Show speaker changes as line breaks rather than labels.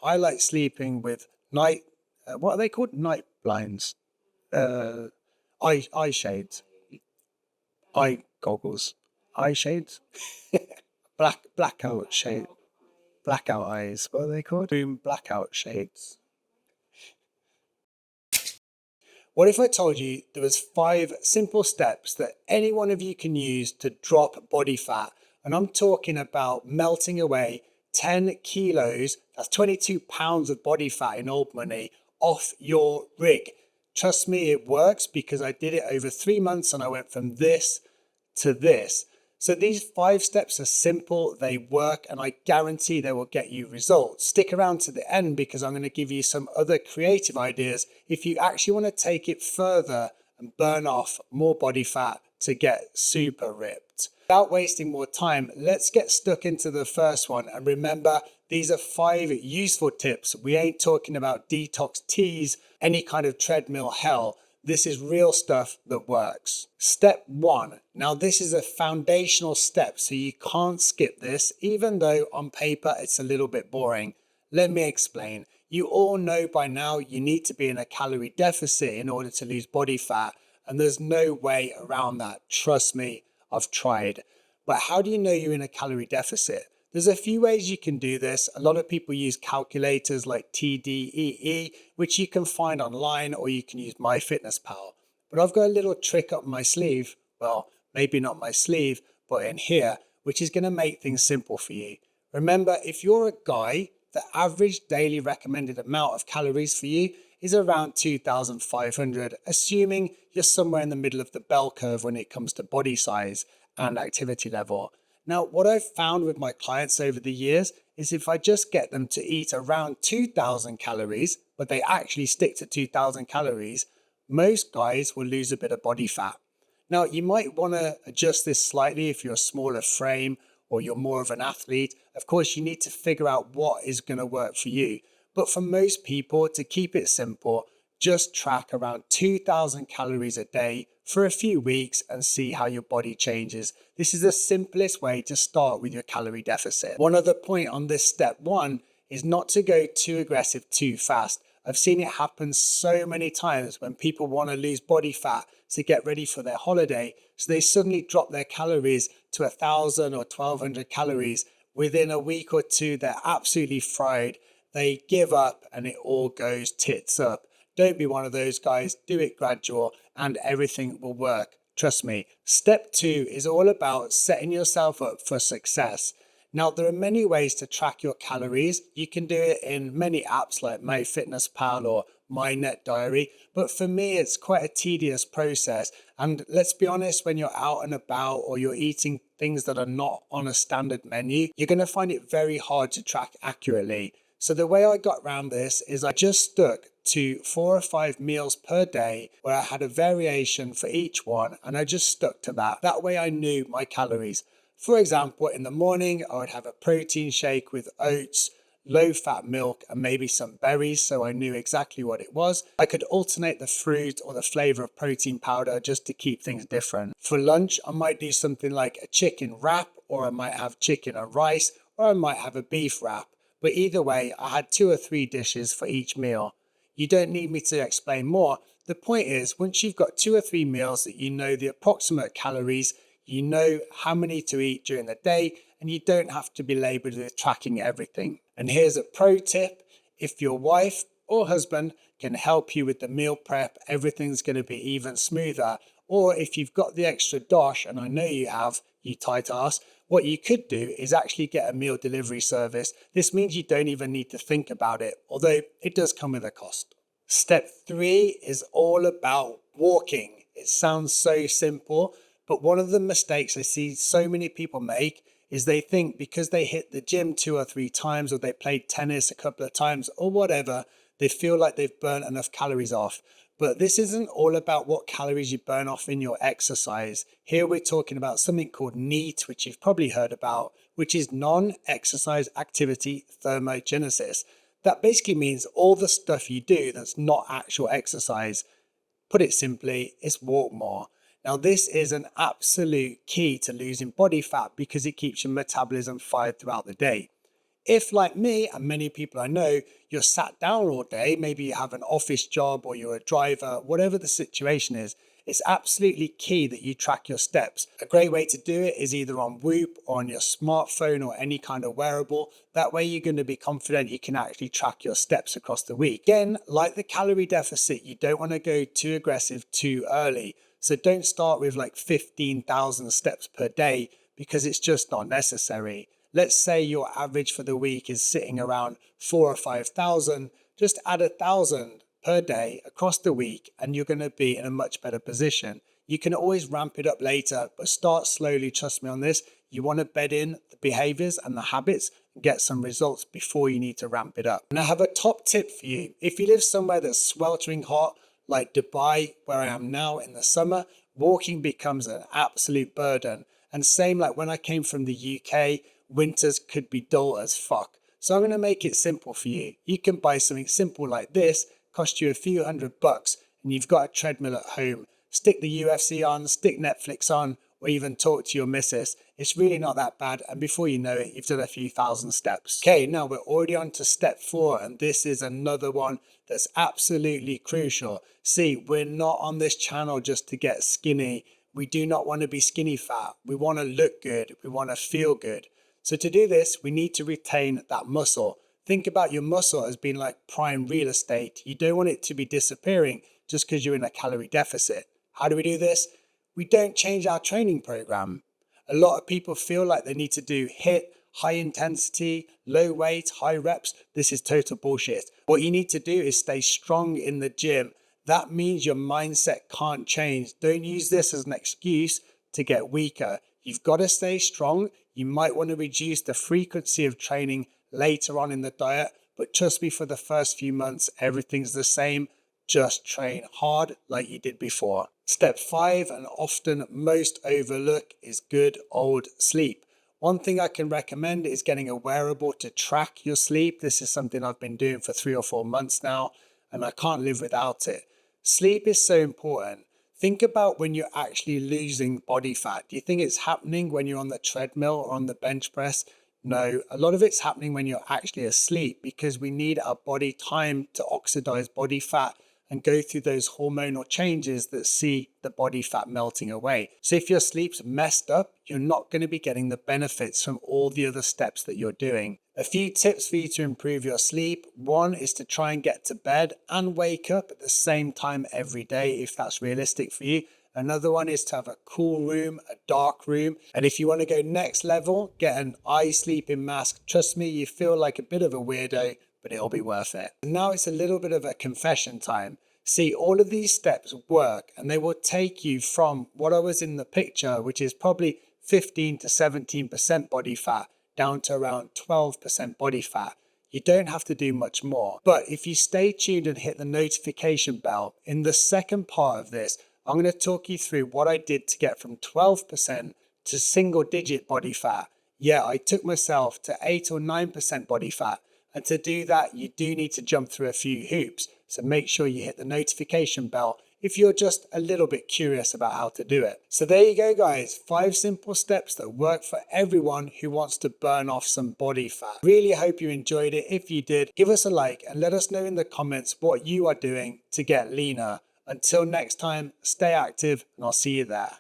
I like sleeping with what are they called? Night blinds, uh, eye shades, eye goggles, eye shades, blackout shade, blackout eyes. What are they called? Room blackout shades. What if I told you there was 5 simple steps that any one of you can use to drop body fat? And I'm talking about melting away 10 kilos, that's 22 pounds of body fat in old money, off your rig. Trust me, it works because I did it over 3 months and I went from this to this. So these 5 steps are simple, they work, and I guarantee they will get you results. Stick around to the end because I'm going to give you some other creative ideas if you actually want to take it further and burn off more body fat to get super ripped. Without wasting more time, let's get stuck into the first one. And remember, these are 5 useful tips. We ain't talking about detox teas, any kind of treadmill hell. This is real stuff that works. Step 1. Now this is a foundational step, so you can't skip this, even though on paper it's a little bit boring. Let me explain. You all know by now you need to be in a calorie deficit in order to lose body fat, and there's no way around that. Trust me, I've tried. But how do you know you're in a calorie deficit? There's a few ways you can do this. A lot of people use calculators like TDEE, which you can find online, or you can use MyFitnessPal. But I've got a little trick up my sleeve. Well, maybe not my sleeve, but in here, which is going to make things simple for you. Remember, if you're a guy, the average daily recommended amount of calories for you is around 2,500, assuming you're somewhere in the middle of the bell curve when it comes to body size and activity level. Now, what I've found with my clients over the years is if I just get them to eat around 2,000 calories, but they actually stick to 2,000 calories, most guys will lose a bit of body fat. Now, you might want to adjust this slightly if you're a smaller frame or you're more of an athlete. Of course, you need to figure out what is going to work for you. But for most people, to keep it simple, just track around 2,000 calories a day for a few weeks and see how your body changes. This is the simplest way to start with your calorie deficit. One other point on this step 1 is not to go too aggressive too fast. I've seen it happen so many times when people want to lose body fat to get ready for their holiday. So they suddenly drop their calories to 1,000 or 1,200 calories. Within a week or two, they're absolutely fried. They give up and it all goes tits up. Don't be one of those guys. Do it gradual and everything will work. Trust me. Step 2 is all about setting yourself up for success. Now, there are many ways to track your calories. You can do it in many apps like MyFitnessPal or MyNetDiary, but for me, it's quite a tedious process. And let's be honest, when you're out and about or you're eating things that are not on a standard menu, you're going to find it very hard to track accurately. So the way I got around this is I just stuck to 4 or 5 meals per day where I had a variation for each one, and I just stuck to that. That way I knew my calories. For example, in the morning, I would have a protein shake with oats, low-fat milk, and maybe some berries, so I knew exactly what it was. I could alternate the fruit or the flavor of protein powder just to keep things different. For lunch, I might do something like a chicken wrap, or I might have chicken and rice, or I might have a beef wrap. But either way, I had 2 or 3 dishes for each meal. You don't need me to explain more. The point is, once you've got 2 or 3 meals that you know the approximate calories, you know how many to eat during the day, and you don't have to be labored with tracking everything. And here's a pro tip. If your wife or husband can help you with the meal prep, everything's going to be even smoother. Or if you've got the extra dosh, and I know you have, you tight ass, what you could do is actually get a meal delivery service. This means you don't even need to think about it, although it does come with a cost. Step 3 is all about walking. It sounds so simple, but one of the mistakes I see so many people make is they think because they hit the gym 2 or 3 times, or they played tennis a couple of times or whatever, they feel like they've burnt enough calories off. But this isn't all about what calories you burn off in your exercise. Here we're talking about something called NEAT, which you've probably heard about, which is non-exercise activity thermogenesis. That basically means all the stuff you do that's not actual exercise. Put it simply, it's walk more. Now, this is an absolute key to losing body fat because it keeps your metabolism fired throughout the day. If, like me and many people I know, you're sat down all day, maybe you have an office job or you're a driver, whatever the situation is, it's absolutely key that you track your steps. A great way to do it is either on Whoop or on your smartphone or any kind of wearable. That way you're going to be confident you can actually track your steps across the week. Again, like the calorie deficit, you don't want to go too aggressive too early. So don't start with like 15,000 steps per day because it's just not necessary. Let's say your average for the week is sitting around 4,000 or 5,000, just add 1,000 per day across the week and you're going to be in a much better position. You can always ramp it up later, but start slowly, trust me on this. You want to bed in the behaviors and the habits and get some results before you need to ramp it up. And I have a top tip for you. If you live somewhere that's sweltering hot, like Dubai, where I am now in the summer, walking becomes an absolute burden. And same like when I came from the UK, winters could be dull as fuck. So I'm going to make it simple for you. You can buy something simple like this, cost you a few $100, and you've got a treadmill at home. Stick the UFC on, stick Netflix on, or even talk to your missus. It's really not that bad. And before you know it, you've done a few thousand steps. Okay, now we're already on to step 4. And this is another one that's absolutely crucial. See, we're not on this channel just to get skinny. We do not want to be skinny fat. We want to look good. We want to feel good. So to do this, we need to retain that muscle. Think about your muscle as being like prime real estate. You don't want it to be disappearing just because you're in a calorie deficit. How do we do this? We don't change our training program. A lot of people feel like they need to do HIIT, high intensity, low weight, high reps. This is total bullshit. What you need to do is stay strong in the gym. That means your mindset can't change. Don't use this as an excuse to get weaker. You've got to stay strong. You might want to reduce the frequency of training later on in the diet, but trust me, for the first few months, everything's the same. Just train hard like you did before. Step 5, and often most overlooked, is good old sleep. One thing I can recommend is getting a wearable to track your sleep. This is something I've been doing for 3 or 4 months now, and I can't live without it. Sleep is so important. Think about when you're actually losing body fat. Do you think it's happening when you're on the treadmill or on the bench press? No, a lot of it's happening when you're actually asleep because we need our body time to oxidize body fat and go through those hormonal changes that see the body fat melting away. So if your sleep's messed up, you're not going to be getting the benefits from all the other steps that you're doing. A few tips for you to improve your sleep. 1 is to try and get to bed and wake up at the same time every day if that's realistic for you. Another one is to have a cool room, a dark room. And if you want to go next level, get an eye sleeping mask. Trust me, you feel like a bit of a weirdo, but it'll be worth it. And now it's a little bit of a confession time. See, all of these steps work and they will take you from what I was in the picture, which is probably 15 to 17% body fat, down to around 12% body fat. You don't have to do much more. But if you stay tuned and hit the notification bell, in the second part of this, I'm going to talk you through what I did to get from 12% to single digit body fat. Yeah, I took myself to 8 or 9% body fat. And to do that, you do need to jump through a few hoops. So make sure you hit the notification bell if you're just a little bit curious about how to do it. So there you go, guys. 5 simple steps that work for everyone who wants to burn off some body fat. Really hope you enjoyed it. If you did, give us a like and let us know in the comments what you are doing to get leaner. Until next time, stay active and I'll see you there.